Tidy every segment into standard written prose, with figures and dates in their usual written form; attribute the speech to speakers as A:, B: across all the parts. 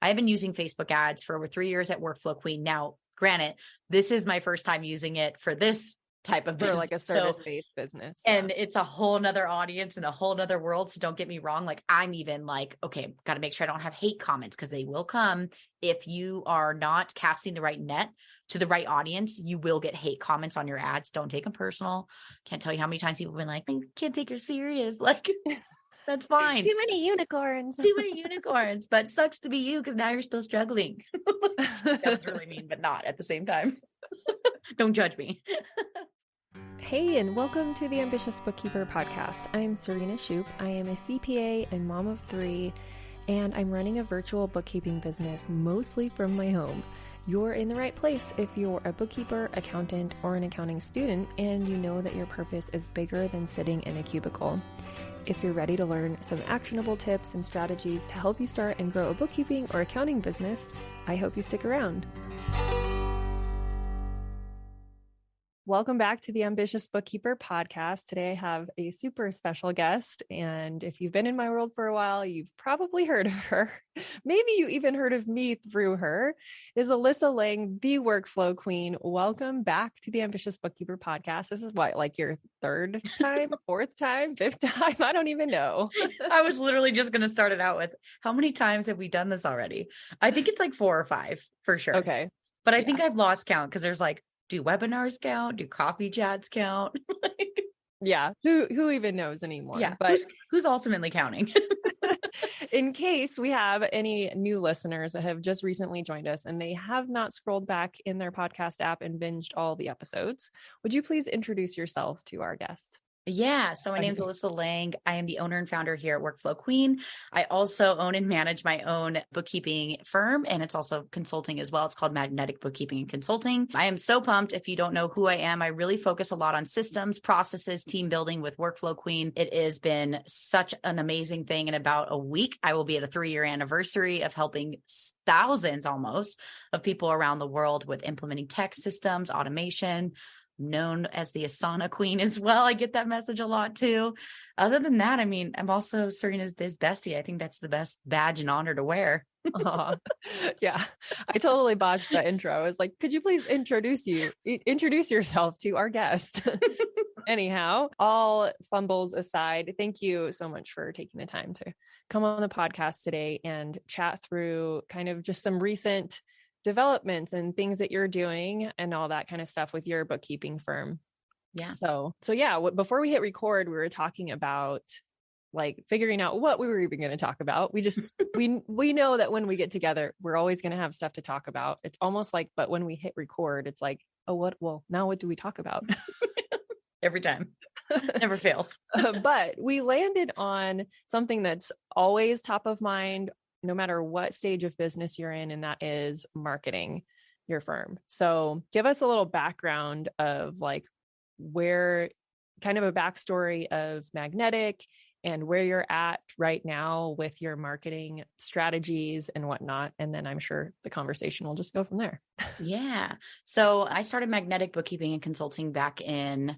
A: I've been using Facebook ads for over 3 years at Workflow Queen. Now, granted, this is my first time using it for this type of business.
B: For like a service-based business.
A: And it's a whole nother audience and a whole nother world. So don't get me wrong. Like I'm even like, okay, got to make sure I don't have hate comments because they will come. If you are not casting the right net to the right audience, you will get hate comments on your ads. Don't take them personal. Can't tell you how many times people have been like, I can't take her serious. Like that's fine.
B: Too many unicorns.
A: Too many unicorns, but sucks to be you because now you're still struggling. That was really mean, but not at the same time. Don't judge me.
B: Hey, and welcome to the Ambitious Bookkeeper podcast. I'm Serena Shoup. I am a CPA and mom of 3, and I'm running a virtual bookkeeping business mostly from my home. You're in the right place if you're a bookkeeper, accountant, or an accounting student, and you know that your purpose is bigger than sitting in a cubicle. If you're ready to learn some actionable tips and strategies to help you start and grow a bookkeeping or accounting business, I hope you stick around. Welcome back to the Ambitious Bookkeeper podcast. Today I have a super special guest, and if you've been in my world for a while, you've probably heard of her. Maybe you even heard of me through her. It is Alyssa Lang, the Workflow Queen. Welcome back to the Ambitious Bookkeeper podcast. This is what, like your third time, fourth time, fifth time? I don't even know.
A: I was literally just going to start it out with, how many times have we done this already? I think it's like 4 or 5 for sure.
B: Okay.
A: But I think I've lost count because there's like, do webinars count? Do coffee chats count?
B: Yeah. Who even knows anymore?
A: Yeah.
B: But
A: who's ultimately counting?
B: in case we have any new listeners that have just recently joined us and they have not scrolled back in their podcast app and binged all the episodes, would you please introduce yourself to our guest?
A: Yeah. So my name's Alyssa Lang. I am the owner and founder here at Workflow Queen. I also own and manage my own bookkeeping firm, and it's also consulting as well. It's called Magnetic Bookkeeping and Consulting. I am so pumped. If you don't know who I am, I really focus a lot on systems, processes, team building with Workflow Queen. It has been such an amazing thing. In about a week, I will be at a 3-year anniversary of helping thousands almost of people around the world with implementing tech systems, automation, known as the Asana Queen as well. I get that message a lot too. Other than that, I mean, I'm also Serena's biz bestie. I think that's the best badge and honor to wear.
B: Yeah, I totally botched that intro. I was like, could you please introduce yourself to our guest? Anyhow, all fumbles aside, thank you so much for taking the time to come on the podcast today and chat through kind of just some recent developments and things that you're doing and all that kind of stuff with your bookkeeping firm.
A: Yeah.
B: So yeah, before we hit record, we were talking about like figuring out what we were even going to talk about. We just, we know that when we get together, we're always going to have stuff to talk about. It's almost like, but when we hit record, it's like, now what do we talk about?
A: Every time. Never fails.
B: But we landed on something that's always top of mind, no matter what stage of business you're in, and that is marketing your firm. So give us a little background of like where, kind of a backstory of Magnetic and where you're at right now with your marketing strategies and whatnot. And then I'm sure the conversation will just go from there.
A: Yeah. So I started Magnetic Bookkeeping and Consulting back in,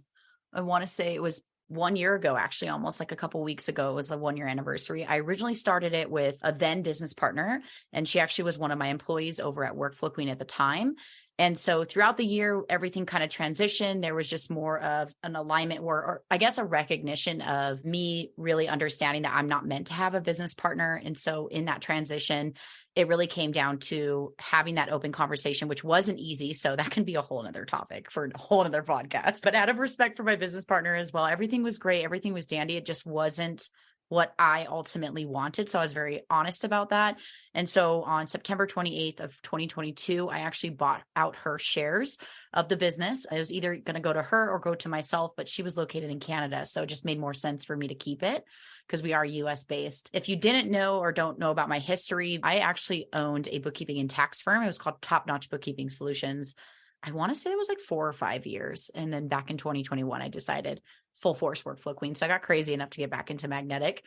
A: I want to say it was 1 year ago, actually, almost like a couple of weeks ago. It was a 1-year anniversary. I originally started it with a then business partner, and she actually was one of my employees over at Workflow Queen at the time. And so throughout the year, everything kind of transitioned. There was just more of an alignment or I guess a recognition of me really understanding that I'm not meant to have a business partner. And so in that transition, it really came down to having that open conversation, which wasn't easy. So that can be a whole nother topic for a whole nother podcast. But out of respect for my business partner as well, everything was great. Everything was dandy. It just wasn't what I ultimately wanted. So I was very honest about that. And so on September 28th of 2022, I actually bought out her shares of the business. It was either going to go to her or go to myself, but she was located in Canada. So it just made more sense for me to keep it because we are US based. If you didn't know or don't know about my history, I actually owned a bookkeeping and tax firm. It was called Top Notch Bookkeeping Solutions. I want to say it was like 4 or 5 years. And then back in 2021, I decided full force Workflow Queen. So I got crazy enough to get back into Magnetic.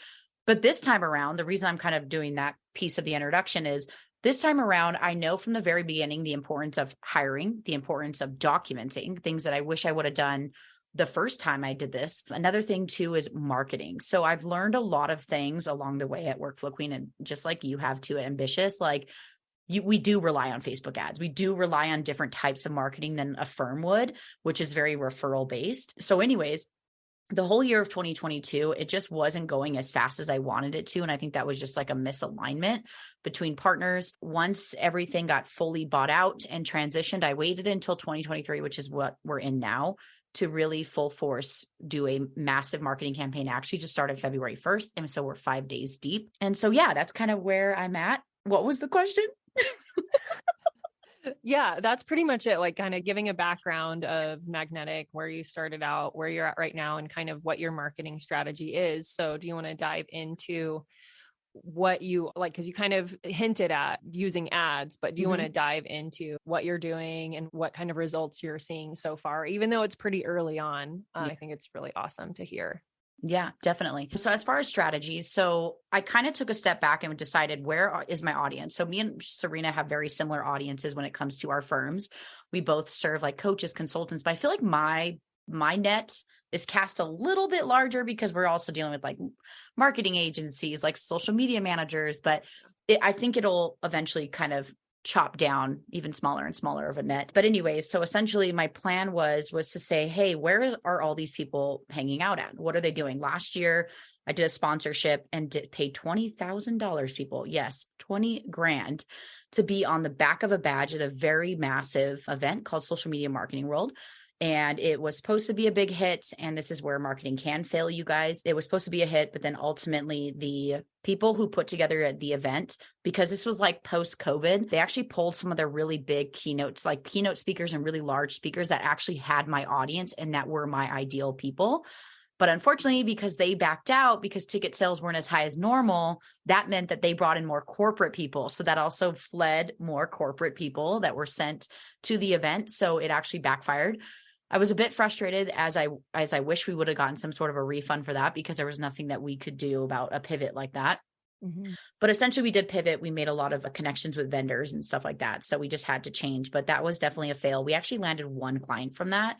A: But this time around, the reason I'm kind of doing that piece of the introduction is this time around, I know from the very beginning, the importance of hiring, the importance of documenting things that I wish I would have done the first time I did this. Another thing too is marketing. So I've learned a lot of things along the way at Workflow Queen, and just like you have too at Ambitious, like we do rely on Facebook ads. We do rely on different types of marketing than a firm would, which is very referral based. So anyways, the whole year of 2022, it just wasn't going as fast as I wanted it to. And I think that was just like a misalignment between partners. Once everything got fully bought out and transitioned, I waited until 2023, which is what we're in now, to really full force do a massive marketing campaign. Actually just started February 1st. And so we're 5 days deep. And so, yeah, that's kind of where I'm at. What was the question?
B: Yeah, that's pretty much it. Like kind of giving a background of Magnetic, where you started out, where you're at right now, and kind of what your marketing strategy is. So do you want to dive into what you like? Because you kind of hinted at using ads, but do you want to dive into what you're doing and what kind of results you're seeing so far, even though it's pretty early on? I think it's really awesome to hear.
A: Yeah, definitely. So as far as strategies, so I kind of took a step back and decided where is my audience. So me and Serena have very similar audiences when it comes to our firms. We both serve like coaches, consultants, but I feel like my net is cast a little bit larger because we're also dealing with like marketing agencies, like social media managers, but I think it'll eventually kind of chop down even smaller and smaller of a net. But anyways, so essentially my plan was to say, hey, where are all these people hanging out at? What are they doing? Last year, I did a sponsorship and paid $20,000, people. Yes, 20 grand to be on the back of a badge at a very massive event called Social Media Marketing World. And it was supposed to be a big hit. And this is where marketing can fail, you guys. It was supposed to be a hit, but then ultimately the people who put together the event, because this was like post-COVID, they actually pulled some of their really big keynotes, like keynote speakers and really large speakers that actually had my audience and that were my ideal people. But unfortunately, because they backed out, because ticket sales weren't as high as normal, that meant that they brought in more corporate people. So that also fled more corporate people that were sent to the event. So it actually backfired. I was a bit frustrated as I wish we would have gotten some sort of a refund for that, because there was nothing that we could do about a pivot like that. But essentially we did pivot. We made a lot of connections with vendors and stuff like that. So we just had to change, but that was definitely a fail. We actually landed one client from that,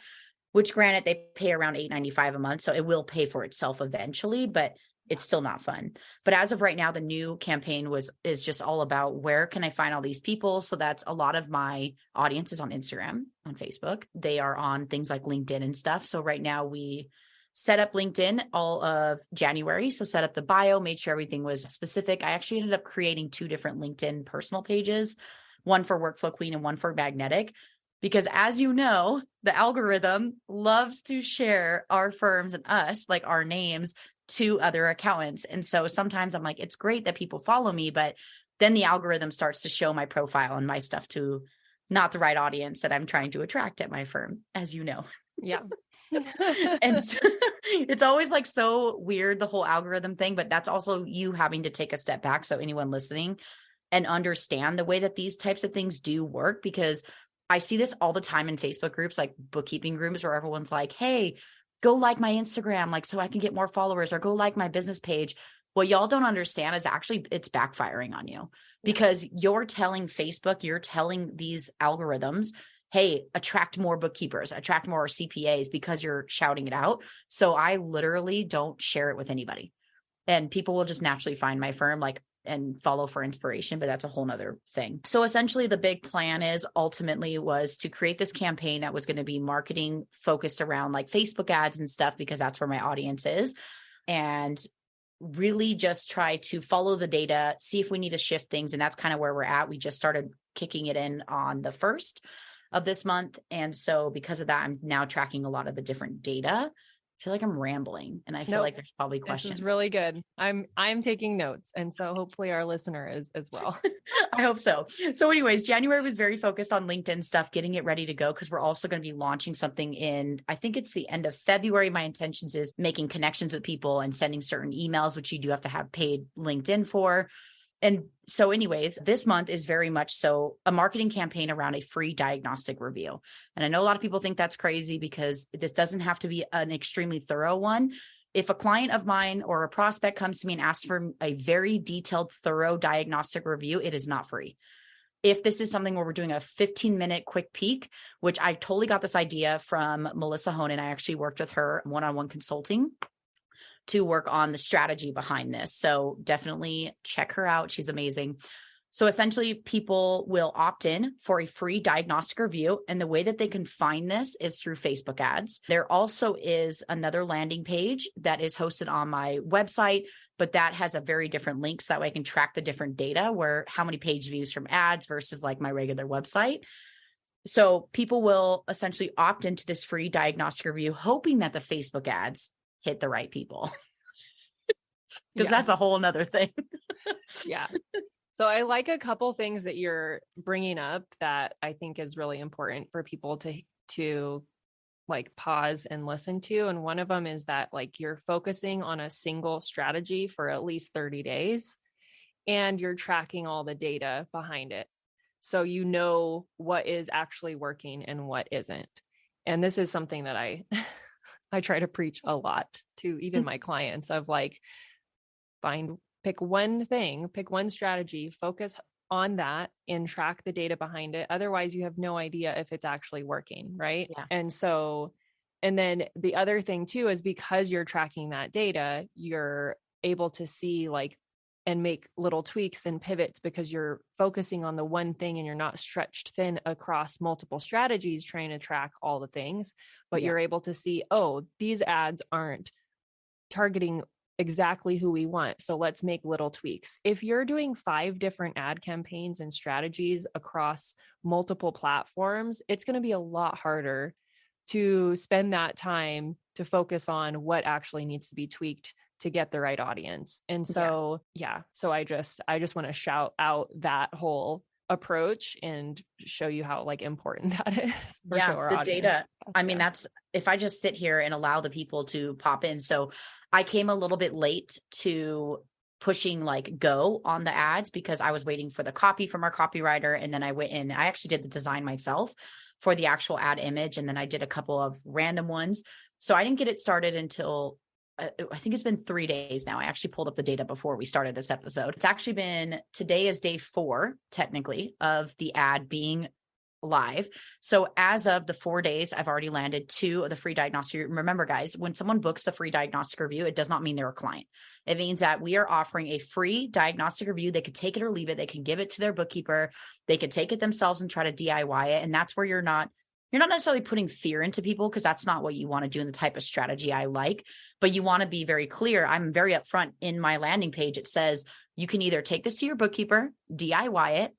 A: which granted they pay around $895 a month. So it will pay for itself eventually, but it's still not fun. But as of right now, the new campaign is just all about where can I find all these people? So that's a lot of my audience is on Instagram, on Facebook. They are on things like LinkedIn and stuff. So right now we set up LinkedIn all of January. So set up the bio, made sure everything was specific. I actually ended up creating 2 different LinkedIn personal pages, one for Workflow Queen and one for Magnetic. Because as you know, the algorithm loves to share our firms and us, like our names, to other accountants. And so sometimes I'm like, it's great that people follow me, but then the algorithm starts to show my profile and my stuff to not the right audience that I'm trying to attract at my firm, as you know.
B: Yeah.
A: And so, it's always like so weird, the whole algorithm thing, but that's also you having to take a step back. So anyone listening and understand the way that these types of things do work, because I see this all the time in Facebook groups, like bookkeeping groups, where everyone's like, hey, go like my Instagram, like so I can get more followers, or go like my business page. What y'all don't understand is actually it's backfiring on you, because you're telling Facebook, you're telling these algorithms, hey, attract more bookkeepers, attract more CPAs, because you're shouting it out. So I literally don't share it with anybody. And people will just naturally find my firm and follow for inspiration, but that's a whole nother thing. So essentially the big plan ultimately was to create this campaign that was going to be marketing focused around like Facebook ads and stuff, because that's where my audience is. And really just try to follow the data, see if we need to shift things. And that's kind of where we're at. We just started kicking it in on the 1st of this month. And so because of that, I'm now tracking a lot of the different data. I feel like I'm rambling, and I feel like there's probably questions.
B: This is really good. I'm taking notes. And so hopefully our listener is as well.
A: I hope so. So anyways, January was very focused on LinkedIn stuff, getting it ready to go, because we're also going to be launching something in, I think it's the end of February. My intentions is making connections with people and sending certain emails, which you do have to have paid LinkedIn for. And so anyways, this month is very much so a marketing campaign around a free diagnostic review. And I know a lot of people think that's crazy, because this doesn't have to be an extremely thorough one. If a client of mine or a prospect comes to me and asks for a very detailed, thorough diagnostic review, it is not free. If this is something where we're doing a 15-minute quick peek, which I totally got this idea from Melissa Honan. I actually worked with her one-on-one consulting to work on the strategy behind this. So definitely check her out. She's amazing. So essentially, people will opt in for a free diagnostic review. And the way that they can find this is through Facebook ads. There also is another landing page that is hosted on my website, but that has a very different link. So that way I can track the different data where how many page views from ads versus like my regular website. So people will essentially opt into this free diagnostic review, hoping that the Facebook ads hit the right people. Because that's a whole nother thing.
B: Yeah. So I like a couple things that you're bringing up that I think is really important for people to like pause and listen to. And one of them is that like you're focusing on a single strategy for at least 30 days and you're tracking all the data behind it. So you know what is actually working and what isn't. And this is something that I try to preach a lot to even my clients of like, pick one thing, pick one strategy, focus on that and track the data behind it. Otherwise, you have no idea if it's actually working, right?
A: Yeah.
B: And then the other thing too is because you're tracking that data, you're able to see like and make little tweaks and pivots because you're focusing on the one thing and you're not stretched thin across multiple strategies trying to track all the things, but you're able to see, oh, these ads aren't targeting exactly who we want. So let's make little tweaks. If you're doing 5 different ad campaigns and strategies across multiple platforms, it's going to be a lot harder to spend that time to focus on what actually needs to be tweaked to get the right audience. And so, so I just want to shout out that whole approach and show you how like important that is for our
A: the
B: audience.
A: Data. I mean, that's if I just sit here and allow the people to pop in. So I came a little bit late to pushing like go on the ads because I was waiting for the copy from our copywriter. And then I went in, I actually did the design myself for the actual ad image. And then I did a couple of random ones. So I didn't get it started until I think it's been 3 days now. I actually pulled up the data before we started this episode. It's actually been, today is day 4, technically, of the ad being live. So as of the 4 days, I've already landed 2 of the free diagnostic. Remember, guys, when someone books the free diagnostic review, it does not mean they're a client. It means that we are offering a free diagnostic review. They could take it or leave it. They can give it to their bookkeeper. They could take it themselves and try to DIY it. And that's where you're not necessarily putting fear into people because that's not what you want to do in the type of strategy I like, but you want to be very clear. I'm very upfront in my landing page. It says you can either take this to your bookkeeper, DIY it,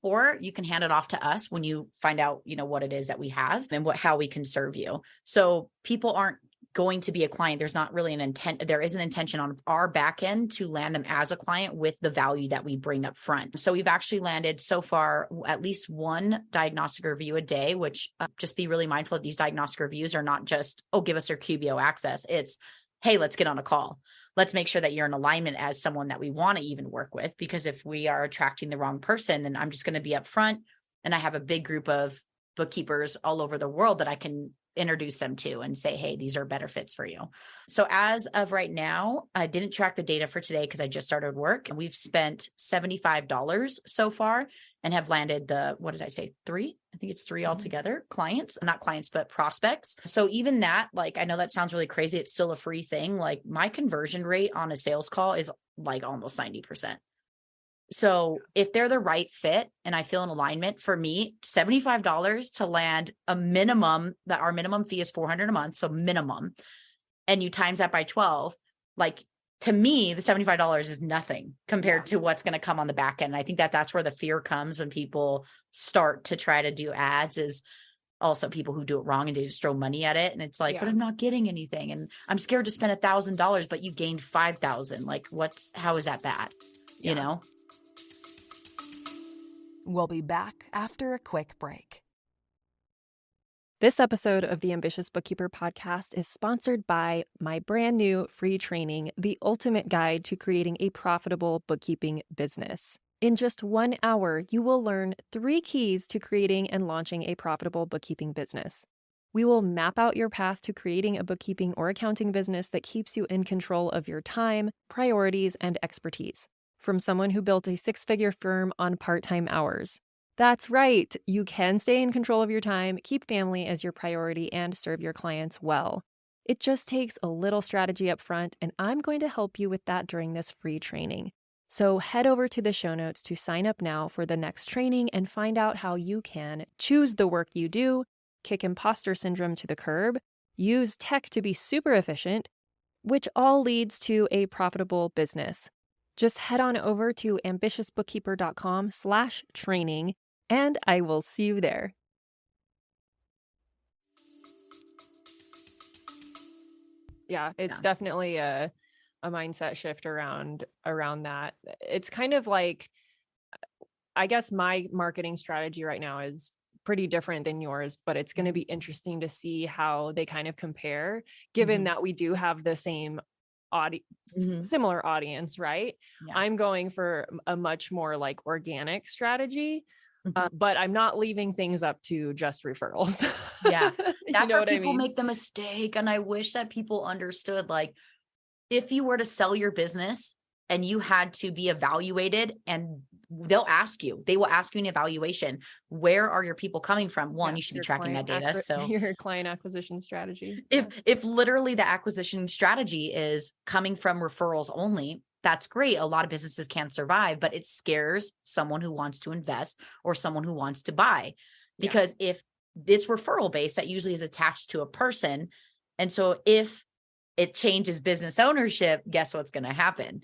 A: or you can hand it off to us when you find out, what it is that we have and how we can serve you. So people aren't going to be a client. There's not really an intent. There is an intention on our back end to land them as a client with the value that we bring up front. So we've actually landed so far at least 1 diagnostic review a day, which just be really mindful that these diagnostic reviews are not just, oh, give us your QBO access. It's, hey, let's get on a call. Let's make sure that you're in alignment as someone that we want to even work with, because if we are attracting the wrong person, then I'm just going to be upfront. And I have a big group of bookkeepers all over the world that I can introduce them to and say, hey, these are better fits for you. So as of right now, I didn't track the data for today because I just started work, and we've spent $75 so far and have landed what did I say? 3? I think it's 3 altogether clients, not clients, but prospects. So even that, like, I know that sounds really crazy. It's still a free thing. Like my conversion rate on a sales call is like almost 90%. So if they're the right fit and I feel in alignment, for me, $75 to land a minimum, that our minimum fee is $400 a month. So minimum, and you times that by 12, like to me, the $75 is nothing compared to what's going to come on the back end. And I think that's where the fear comes when people start to try to do ads, is also people who do it wrong and they just throw money at it. And it's like, but I'm not getting anything. And I'm scared to spend $1,000, but you gained 5,000. Like how is that bad? You know?
C: We'll be back after a quick break.
B: This episode of the Ambitious Bookkeeper podcast is sponsored by my brand new free training, The Ultimate Guide to Creating a Profitable Bookkeeping Business. In just 1 hour, you will learn 3 keys to creating and launching a profitable bookkeeping business. We will map out your path to creating a bookkeeping or accounting business that keeps you in control of your time, priorities, and expertise. From someone who built a 6-figure firm on part-time hours. That's right. You can stay in control of your time, keep family as your priority, and serve your clients well. It just takes a little strategy up front, and I'm going to help you with that during this free training. So head over to the show notes to sign up now for the next training and find out how you can choose the work you do, kick imposter syndrome to the curb, use tech to be super efficient, which all leads to a profitable business. Just head on over to ambitiousbookkeeper.com/training, and I will see you there. Yeah, it's definitely a mindset shift around that. It's kind of like, I guess my marketing strategy right now is pretty different than yours, but it's going to be interesting to see how they kind of compare, given that we do have the same similar audience, right? Yeah. I'm going for a much more like organic strategy, but I'm not leaving things up to just referrals.
A: Yeah. That's where people make the mistake. And I wish that people understood, like, if you were to sell your business and you had to be evaluated, and they will ask you an evaluation, where are your people coming from? One, you should be tracking that data. So
B: your client acquisition strategy.
A: If literally the acquisition strategy is coming from referrals only, that's great. A lot of businesses can't survive, but it scares someone who wants to invest or someone who wants to buy, because if it's referral based, that usually is attached to a person. And so if it changes business ownership, guess what's going to happen?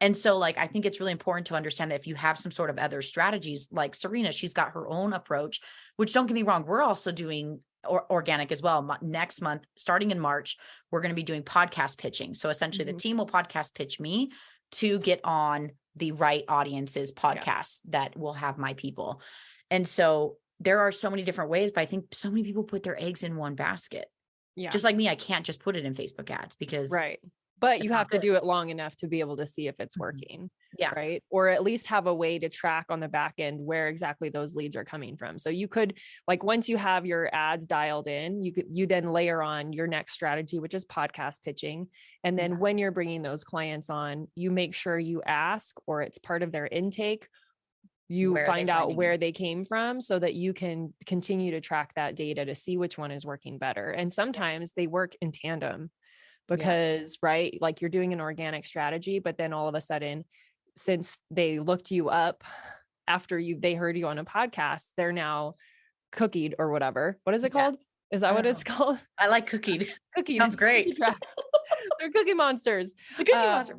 A: And so, like, I think it's really important to understand that if you have some sort of other strategies, like Serena, she's got her own approach, which, don't get me wrong, we're also doing organic as well. Next month, starting in March, we're going to be doing podcast pitching. So essentially the team will podcast pitch me to get on the right audience's podcast that will have my people. And so there are so many different ways, but I think so many people put their eggs in one basket. Yeah. Just like me, I can't just put it in Facebook ads because
B: but you have to do it long enough to be able to see if it's working. Yeah. Right. Or at least have a way to track on the back end where exactly those leads are coming from. So you could, like, once you have your ads dialed in, you then layer on your next strategy, which is podcast pitching. And then when you're bringing those clients on, you make sure you ask, or it's part of their intake, you find out where they came from so that you can continue to track that data to see which one is working better. And sometimes they work in tandem because, right, like you're doing an organic strategy, but then all of a sudden, since they looked you up after they heard you on a podcast, they're now cookied or whatever. What is it called? Is that what it's called?
A: I like cookied.
B: Cookied.
A: Sounds great.
B: They're cookie monsters.
A: The cookie monster.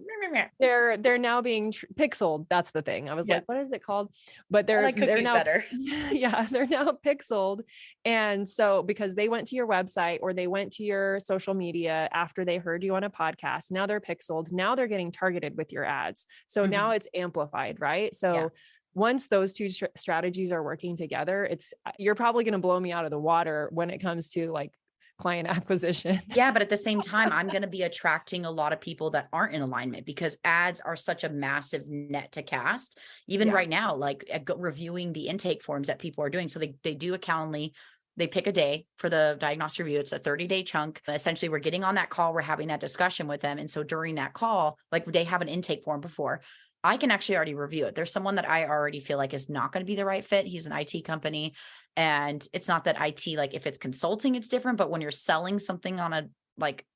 B: They're now being pixeled. That's the thing. I was like, what is it called? But they're now
A: better.
B: They're now pixeled. And so because they went to your website or they went to your social media after they heard you on a podcast, now they're pixeled. Now they're getting targeted with your ads. So now it's amplified, right? So once those two strategies are working together, you're probably going to blow me out of the water when it comes to like client acquisition.
A: Yeah. But at the same time, I'm going to be attracting a lot of people that aren't in alignment because ads are such a massive net to cast. Even right now, like reviewing the intake forms that people are doing. So they do a Calendly. They pick a day for the diagnostic review. It's a 30-day chunk. Essentially, we're getting on that call. We're having that discussion with them. And so during that call, like they have an intake form before, I can actually already review it. There's someone that I already feel like is not going to be the right fit. He's an IT company. And it's not that IT, like if it's consulting, it's different. But when you're selling something on a, like,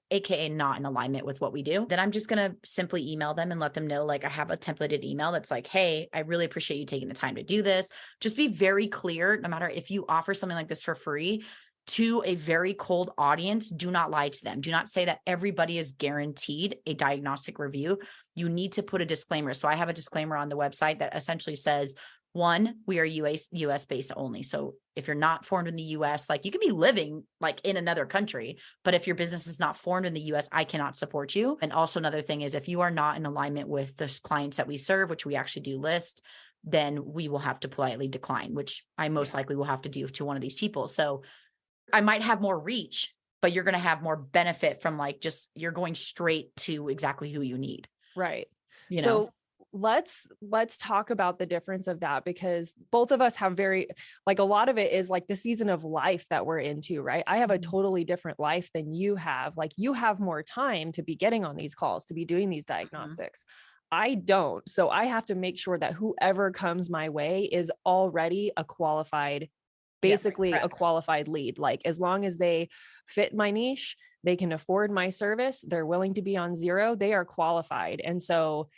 A: AKA not in alignment with what we do, then I'm just going to simply email them and let them know, like, I have a templated email that's like, hey, I really appreciate you taking the time to do this. Just be very clear. No matter if you offer something like this for free to a very cold audience, do not lie to them. Do not say that everybody is guaranteed a diagnostic review. You need to put a disclaimer. So I have a disclaimer on the website that essentially says, one, we are US based only. So if you're not formed in the US, like you can be living like in another country, but if your business is not formed in the US, I cannot support you. And also another thing is if you are not in alignment with the clients that we serve, which we actually do list, then we will have to politely decline, which I most likely will have to do to one of these people. So I might have more reach, but you're going to have more benefit from like, just, you're going straight to exactly who you need.
B: Right. So let's talk about the difference of that, because both of us have like a lot of it is like the season of life that we're into, right? I have a totally different life than you have. Like you have more time to be getting on these calls, to be doing these diagnostics. I don't. So I have to make sure that whoever comes my way is already a qualified, basically a qualified lead. Like as long as they fit my niche, they can afford my service, they're willing to be on zero, they are qualified. And so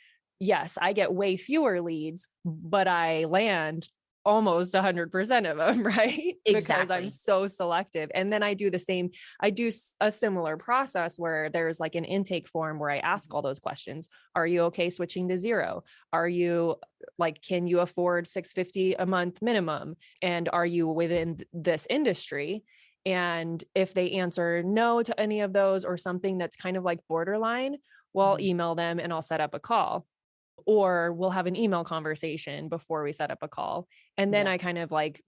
B: yes, I get way fewer leads, but I land almost 100% of them, right? Because I'm
A: Exactly.
B: so selective. And then I do the same, I do a similar process where there's like an intake form where I ask all those questions. Are you okay switching to zero? Are you like, can you afford $650 a month minimum? And are you within this industry? And if they answer no to any of those or something that's kind of like borderline, well, I'll email them and I'll set up a call. Or we'll have an email conversation before we set up a call. And then I kind of like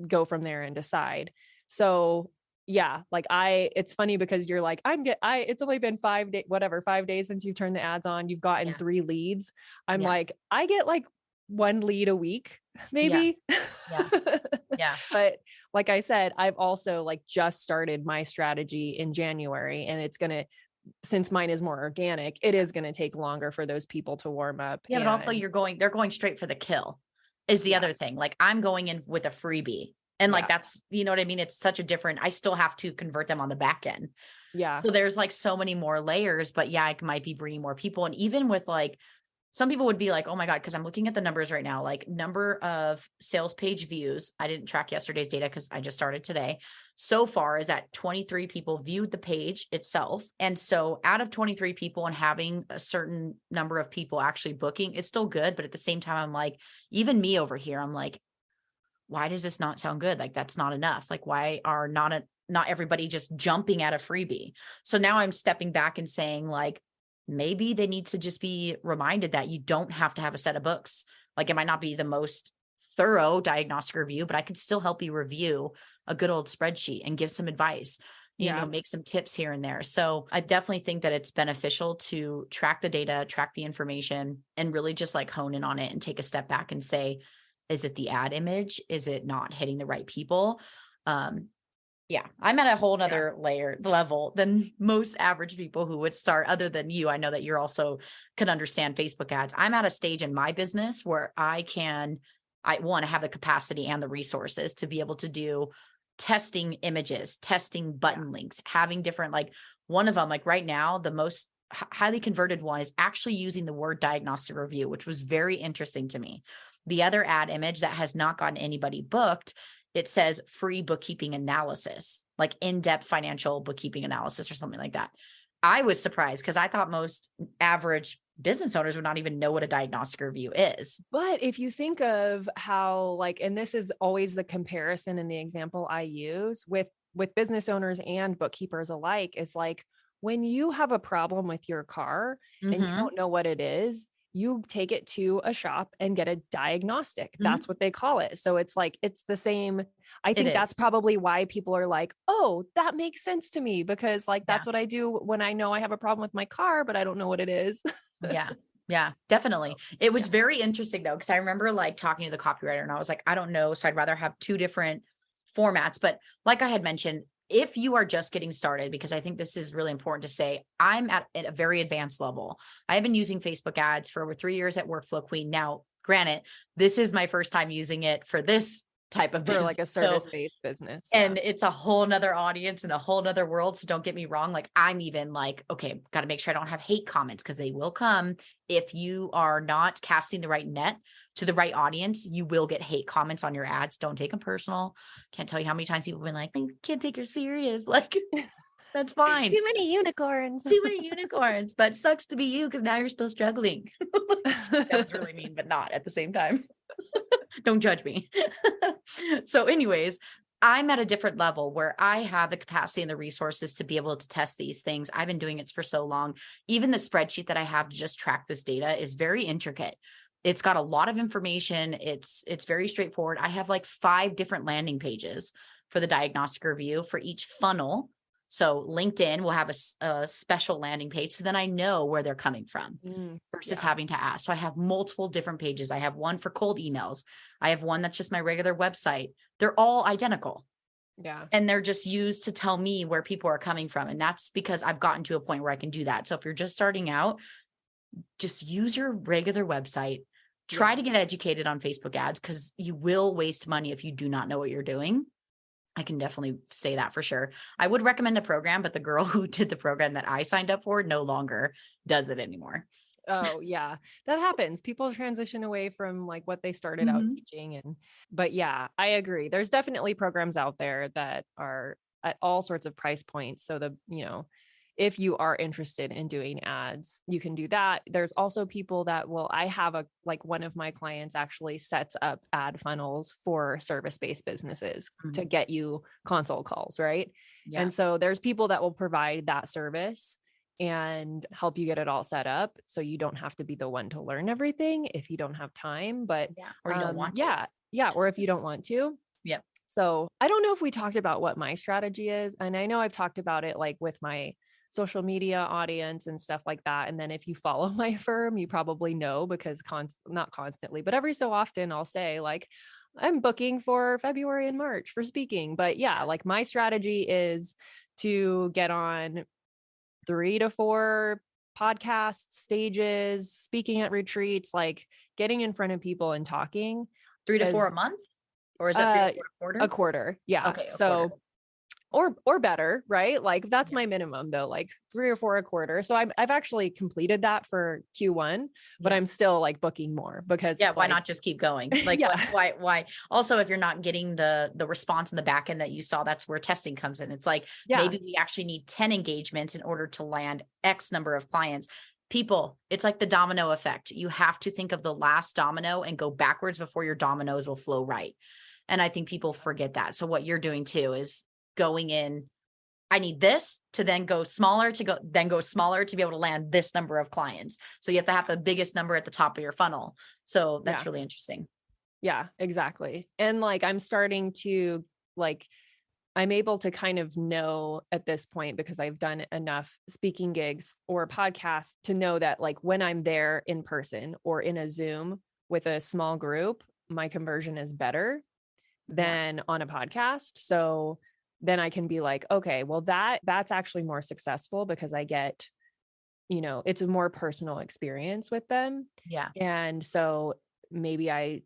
B: go from there and decide. So yeah, like it's funny because you're like, it's only been 5 days, 5 days since you've turned the ads on. You've gotten 3 leads. I'm like, I get like 1 lead a week, maybe.
A: Yeah.
B: But like I said, I've also like just started my strategy in January, and since mine is more organic, it is going to take longer for those people to warm up.
A: Yeah. But also they're going straight for the kill is the other thing. Like I'm going in with a freebie and like, that's, you know what I mean? It's such a different, I still have to convert them on the back end.
B: Yeah.
A: So there's like so many more layers, but yeah, it might be bringing more people. And even with like, some people would be like, oh my God, because I'm looking at the numbers right now, like number of sales page views. I didn't track yesterday's data because I just started today. So far is that 23 people viewed the page itself. And so out of 23 people and having a certain number of people actually booking, it's still good. But at the same time, I'm like, even me over here, I'm like, why does this not sound good? Like that's not enough. Like why are not everybody just jumping at a freebie? So now I'm stepping back and saying like, maybe they need to just be reminded that you don't have to have a set of books. Like it might not be the most thorough diagnostic review, but I could still help you review a good old spreadsheet and give some advice, you know, make some tips here and there. So I definitely think that it's beneficial to track the data, track the information, and really just like hone in on it and take a step back and say, is it the ad image? Is it not hitting the right people? Yeah, I'm at a whole nother level than most average people who would start, other than you. I know that you're also can understand Facebook ads. I'm at a stage in my business where I want to have the capacity and the resources to be able to do testing images, testing button links, having different, like one of them, like right now, the most highly converted one is actually using the word diagnostic review, which was very interesting to me. The other ad image that has not gotten anybody booked, it says free bookkeeping analysis, like in-depth financial bookkeeping analysis or something like that. I was surprised because I thought most average business owners would not even know what a diagnostic review is.
B: But if you think of how like, and this is always the comparison and the example I use with business owners and bookkeepers alike, is like when you have a problem with your car and you don't know what it is, you take it to a shop and get a diagnostic. That's what they call it. So it's like, it's the same. I think that's probably why people are like, oh, that makes sense to me, because like, that's what I do when I know I have a problem with my car, but I don't know what it is.
A: Yeah, definitely. It was very interesting though, because I remember like talking to the copywriter and I was like, I don't know. So I'd rather have 2 different formats. But like I had mentioned, if you are just getting started, because I think this is really important to say, I'm at a very advanced level. I've been using Facebook ads for over 3 years at Workflow Queen. Now, granted, this is my first time using it for this type of business,
B: like a service-based business.
A: And it's a whole nother audience and a whole nother world. So don't get me wrong. Like I'm even like, okay, got to make sure I don't have hate comments, because they will come. If you are not casting the right net to the right audience, you will get hate comments on your ads. Don't take them personal. Can't tell you how many times people have been like, I can't take her serious. Like that's fine.
B: Too many unicorns.
A: But sucks to be you, because now you're still struggling. That was really mean, but not at the same time. Don't judge me. So anyways, I'm at a different level where I have the capacity and the resources to be able to test these things. I've been doing it for so long. Even the spreadsheet that I have to just track this data is very intricate. It's got a lot of information. It's very straightforward. I have like 5 different landing pages for the diagnostic review for each funnel. So LinkedIn will have a special landing page. So then I know where they're coming from versus having to ask. So I have multiple different pages. I have one for cold emails. I have one that's just my regular website. They're all identical.
B: Yeah.
A: And they're just used to tell me where people are coming from. And that's because I've gotten to a point where I can do that. So if you're just starting out, just use your regular website. Try to get educated on Facebook ads, because you will waste money if you do not know what you're doing. I can definitely say that for sure. I would recommend a program, but the girl who did the program that I signed up for no longer does it anymore.
B: Oh yeah, that happens. People transition away from like what they started out teaching. But yeah, I agree. There's definitely programs out there that are at all sorts of price points. So if you are interested in doing ads, you can do that. There's also people that I have one of my clients actually sets up ad funnels for service-based businesses to get you consult calls, right?
A: Yeah.
B: And so there's people that will provide that service and help you get it all set up. So you don't have to be the one to learn everything if you don't have time, but
A: or you don't want
B: to. Yeah. Or if you don't want to.
A: Yep.
B: So I don't know if we talked about what my strategy is. And I know I've talked about it like with my social media audience and stuff like that. And then if you follow my firm, you probably know because not constantly, but every so often I'll say like, I'm booking for February and March for speaking. But yeah, like my strategy is to get on 3 to 4 podcasts, stages, speaking at retreats, like getting in front of people and talking.
A: 3 to 4 a month? Or is that 3 to 4 a quarter?
B: A quarter. Yeah.
A: Okay.
B: So or better, right? Like that's my minimum though, like 3 or 4 a quarter. So I've actually completed that for Q1, but I'm still like booking more because
A: why not just keep going? Like why? Also, if you're not getting the response in the back end that you saw, that's where testing comes in. It's like, maybe we actually need 10 engagements in order to land X number of clients. People, it's like the domino effect. You have to think of the last domino and go backwards before your dominoes will flow right. And I think people forget that. So what you're doing too is going in, I need this to then go smaller to be able to land this number of clients. So you have to have the biggest number at the top of your funnel. So that's really interesting.
B: Yeah, exactly. And like, I'm starting to I'm able to kind of know at this point because I've done enough speaking gigs or podcasts to know that like when I'm there in person or in a Zoom with a small group, my conversion is better than on a podcast. So then I can be like, okay, well, that's actually more successful because I get, it's a more personal experience with them.
A: Yeah.
B: And so maybe I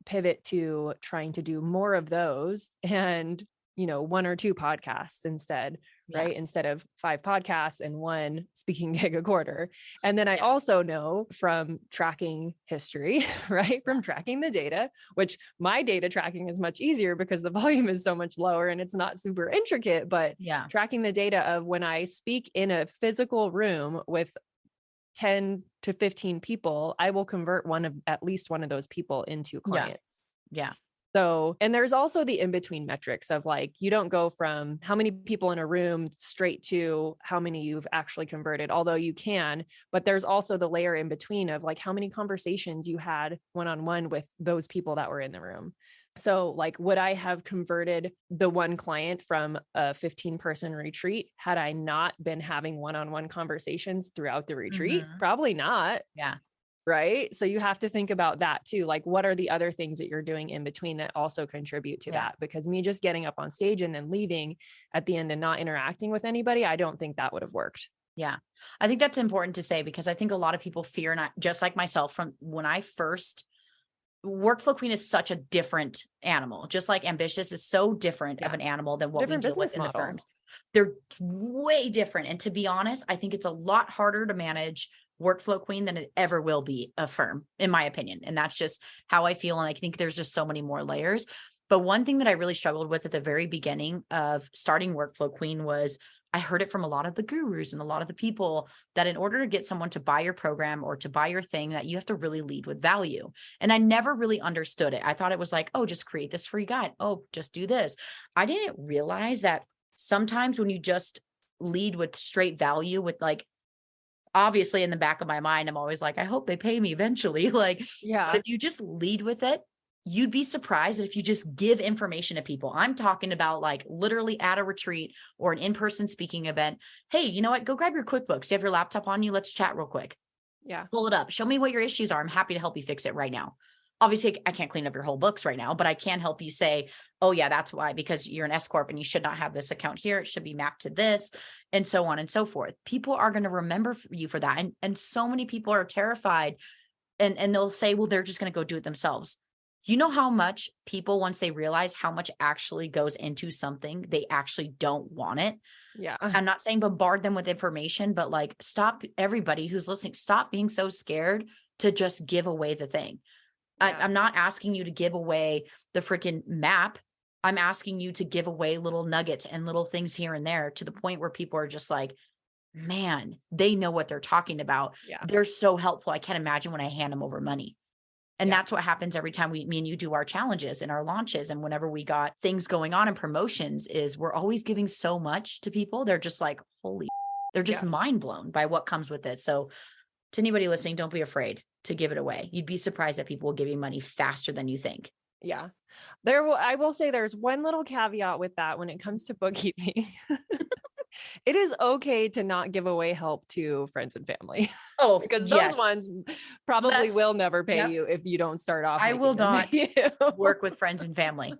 B: pivot to trying to do more of those and, 1 or 2 podcasts instead, right? Instead of 5 podcasts and 1 speaking gig a quarter. And then I also know from tracking history, right? From tracking the data, which my data tracking is much easier because the volume is so much lower and it's not super intricate, but tracking the data of when I speak in a physical room with 10 to 15 people, I will convert at least one of those people into clients.
A: Yeah.
B: So, and there's also the in-between metrics of like, you don't go from how many people in a room straight to how many you've actually converted, although you can, but there's also the layer in between of like how many conversations you had one-on-one with those people that were in the room. So like, would I have converted the 1 client from a 15-person retreat had I not been having one-on-one conversations throughout the retreat? Probably not.
A: Yeah.
B: Right. So you have to think about that too. Like, what are the other things that you're doing in between that also contribute to that? Because me just getting up on stage and then leaving at the end and not interacting with anybody, I don't think that would have worked.
A: Yeah. I think that's important to say because I think a lot of people fear, and just like myself, from when I first, Workflow Queen is such a different animal, just like Ambitious is so different of an animal than what we deal with in the firms. They're way different. And to be honest, I think it's a lot harder to manage Workflow Queen than it ever will be a firm, in my opinion. And that's just how I feel. And I think there's just so many more layers. But one thing that I really struggled with at the very beginning of starting Workflow Queen was I heard it from a lot of the gurus and a lot of the people that in order to get someone to buy your program or to buy your thing, that you have to really lead with value. And I never really understood it. I thought it was like, oh, just create this free guide. Oh, just do this. I didn't realize that sometimes when you just lead with straight value, with like, obviously in the back of my mind, I'm always like, I hope they pay me eventually. But if you just lead with it, you'd be surprised if you just give information to people. I'm talking about like literally at a retreat or an in-person speaking event. Hey, you know what? Go grab your QuickBooks. You have your laptop on you. Let's chat real quick.
B: Yeah.
A: Pull it up. Show me what your issues are. I'm happy to help you fix it right now. Obviously, I can't clean up your whole books right now, but I can help you say, oh yeah, that's why, because you're an S Corp and you should not have this account here. It should be mapped to this, and so on and so forth. People are going to remember you for that. And so many people are terrified and they'll say, well, they're just going to go do it themselves. You know how much people, once they realize how much actually goes into something, they actually don't want it.
B: Yeah.
A: I'm not saying bombard them with information, but like, stop, everybody who's listening, stop being so scared to just give away the thing.
B: Yeah.
A: I'm not asking you to give away the freaking map. I'm asking you to give away little nuggets and little things here and there, to the point where people are just like, man, they know what they're talking about.
B: Yeah.
A: They're so helpful. I can't imagine when I hand them over money. And that's what happens every time me and you do our challenges and our launches. And whenever we got things going on in promotions, is we're always giving so much to people. They're just like, holy, they're just mind blown by what comes with it. So to anybody listening, don't be afraid to give it away. You'd be surprised that people will give you money faster than you think.
B: Yeah. I will say there's one little caveat with that when it comes to bookkeeping. It is okay to not give away help to friends and family.
A: Oh,
B: because those ones probably will never pay you if you don't start off.
A: I will not work with friends and family.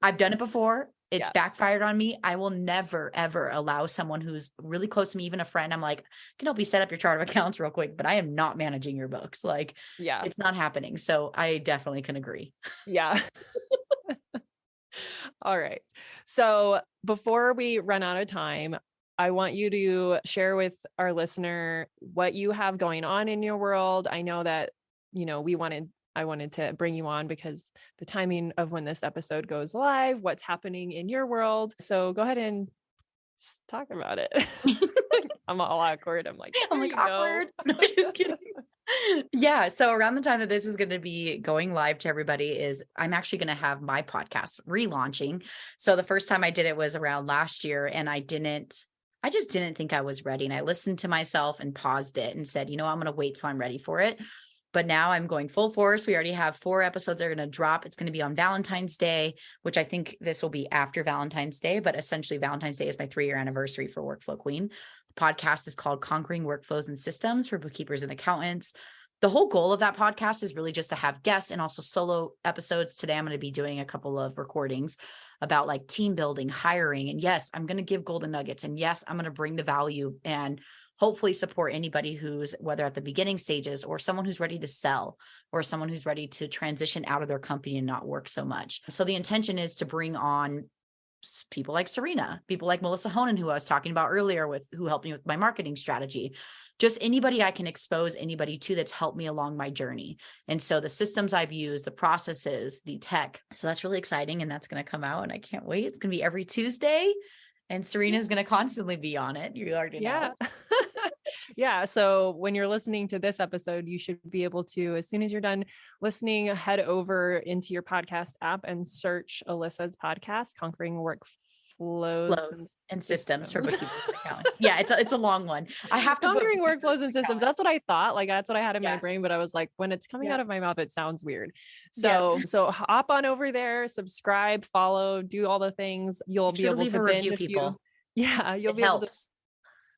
A: I've done it before. It's backfired on me. I will never, ever allow someone who's really close to me, even a friend. I'm like, can help you set up your chart of accounts real quick, but I am not managing your books. Like, it's not happening. So I definitely can agree.
B: Yeah. All right. So before we run out of time, I want you to share with our listener what you have going on in your world. I know that, I wanted to bring you on because the timing of when this episode goes live, what's happening in your world. So go ahead and talk about it. I'm all awkward. I'm like
A: awkward. No, just kidding. Yeah. So around the time that this is going to be going live to everybody, is I'm actually going to have my podcast relaunching. So the first time I did it was around last year, and I just didn't think I was ready. And I listened to myself and paused it and said, I'm going to wait till I'm ready for it. But now I'm going full force. We already have 4 episodes that are going to drop. It's going to be on Valentine's Day, which I think this will be after Valentine's Day, but essentially Valentine's Day is my 3-year anniversary for Workflow Queen. The podcast is called Conquering Workflows and Systems for Bookkeepers and Accountants. The whole goal of that podcast is really just to have guests and also solo episodes. Today, I'm going to be doing a couple of recordings about like team building, hiring. And yes, I'm going to give golden nuggets. And yes, I'm going to bring the value and hopefully support anybody who's, whether at the beginning stages or someone who's ready to sell or someone who's ready to transition out of their company and not work so much. So the intention is to bring on people like Serena, people like Melissa Honan, who I was talking about earlier, who helped me with my marketing strategy. Just anybody I can expose anybody to that's helped me along my journey. And so the systems I've used, the processes, the tech. So that's really exciting. And that's going to come out, and I can't wait. It's going to be every Tuesday, and Serena's going to constantly be on it. You already know.
B: Yeah. So when you're listening to this episode, you should be able to, as soon as you're done listening, head over into your podcast app and search Alyssa's podcast, Conquering Workflows
A: and Systems for Bookkeepers and Accountants. Yeah, it's a long one. I have to
B: Conquering Workflows and Systems. That's what I thought. Like, that's what I had in my brain, but I was like, when it's coming out of my mouth, it sounds weird. So hop on over there, subscribe, follow, do all the things. You'll be able to binge a few. Yeah, you'll be able to.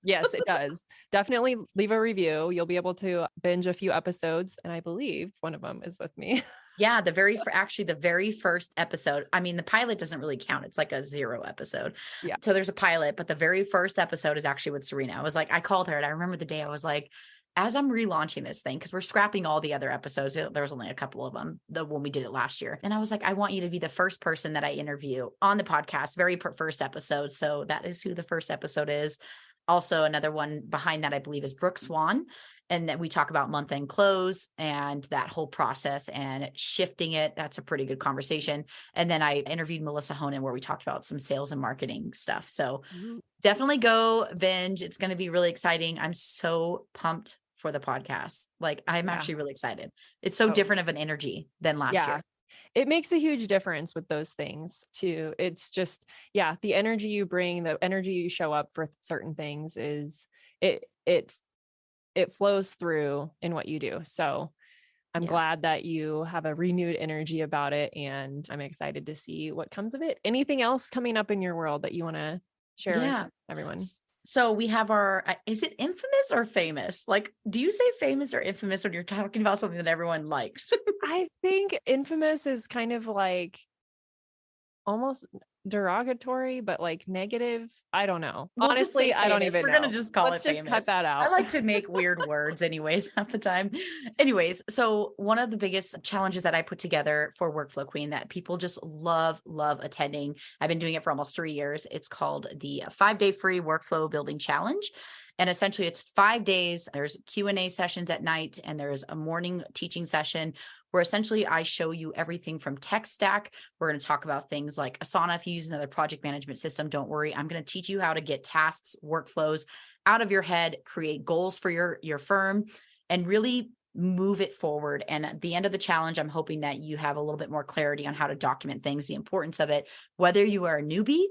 B: Yes, it does. Definitely leave a review. You'll be able to binge a few episodes. And I believe one of them is with me.
A: Yeah. The very first episode. I mean, the pilot doesn't really count. It's like a 0 episode.
B: Yeah.
A: So there's a pilot, but the very first episode is actually with Serena. I called her, and I remember the day I was like, as I'm relaunching this thing, because we're scrapping all the other episodes. There was only a couple of them when we did it last year. And I was like, I want you to be the first person that I interview on the podcast, very first episode. So that is who the first episode is. Also, another one behind that, I believe, is Brooke Swan. And then we talk about month-end close and that whole process and shifting it. That's a pretty good conversation. And then I interviewed Melissa Honan, where we talked about some sales and marketing stuff. So definitely go binge. It's going to be really exciting. I'm so pumped for the podcast. Like, I'm actually really excited. It's so different of an energy than last year.
B: It makes a huge difference with those things too. It's just, the energy you bring, the energy you show up for certain things it flows through in what you do. So I'm glad that you have a renewed energy about it, and I'm excited to see what comes of it. Anything else coming up in your world that you want to share with everyone?
A: So we have is it infamous or famous? Like, do you say famous or infamous when you're talking about something that everyone likes?
B: I think infamous is kind of like almost derogatory, but like negative. I don't know.
A: We'll just say
B: Honestly, I don't
A: famous.
B: even
A: We're
B: know.
A: gonna just call
B: Let's
A: it
B: just
A: famous.
B: cut that out.
A: I like to make weird words anyways half the time. Anyways, so one of the biggest challenges that I put together for Workflow Queen that people just love attending. I've been doing it for almost 3 years. It's called the 5-day free workflow building challenge. And essentially it's 5 days. There's Q&A sessions at night and there's a morning teaching session where essentially I show you everything from tech stack. We're going to talk about things like Asana. If you use another project management system, don't worry. I'm going to teach you how to get tasks, workflows out of your head, create goals for your firm, and really move it forward. And at the end of the challenge, I'm hoping that you have a little bit more clarity on how to document things, the importance of it, whether you are a newbie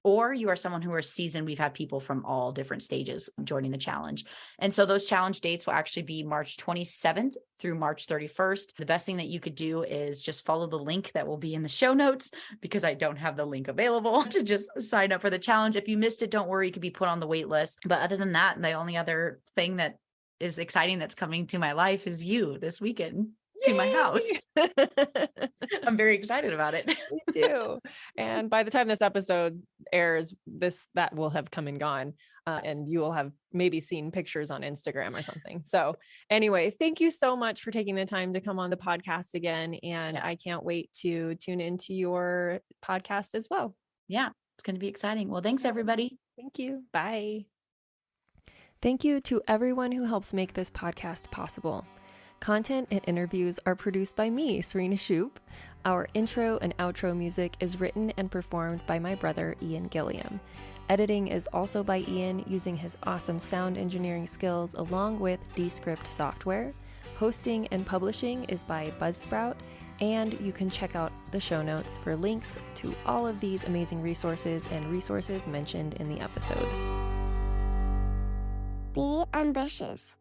A: or you are someone who are seasoned. We've had people from all different stages joining the challenge. And so those challenge dates will actually be March 27th through March 31st. The best thing that you could do is just follow the link that will be in the show notes, because I don't have the link available to just sign up for the challenge. If you missed it, don't worry, you could be put on the wait list. But other than that, the only other thing that is exciting that's coming to my life is you this weekend. To my house. I'm very excited about it.
B: Me too. And by the time this episode airs, that will have come and gone. And you will have maybe seen pictures on Instagram or something. So anyway, thank you so much for taking the time to come on the podcast again. And I can't wait to tune into your podcast as well.
A: Yeah, it's going to be exciting. Well, thanks everybody.
B: Thank you. Bye. Thank you to everyone who helps make this podcast possible. Content and interviews are produced by me, Serena Shoup. Our intro and outro music is written and performed by my brother, Ian Gilliam. Editing is also by Ian using his awesome sound engineering skills along with Descript software. Hosting and publishing is by Buzzsprout, and you can check out the show notes for links to all of these amazing resources and resources mentioned in the episode.
D: Be ambitious.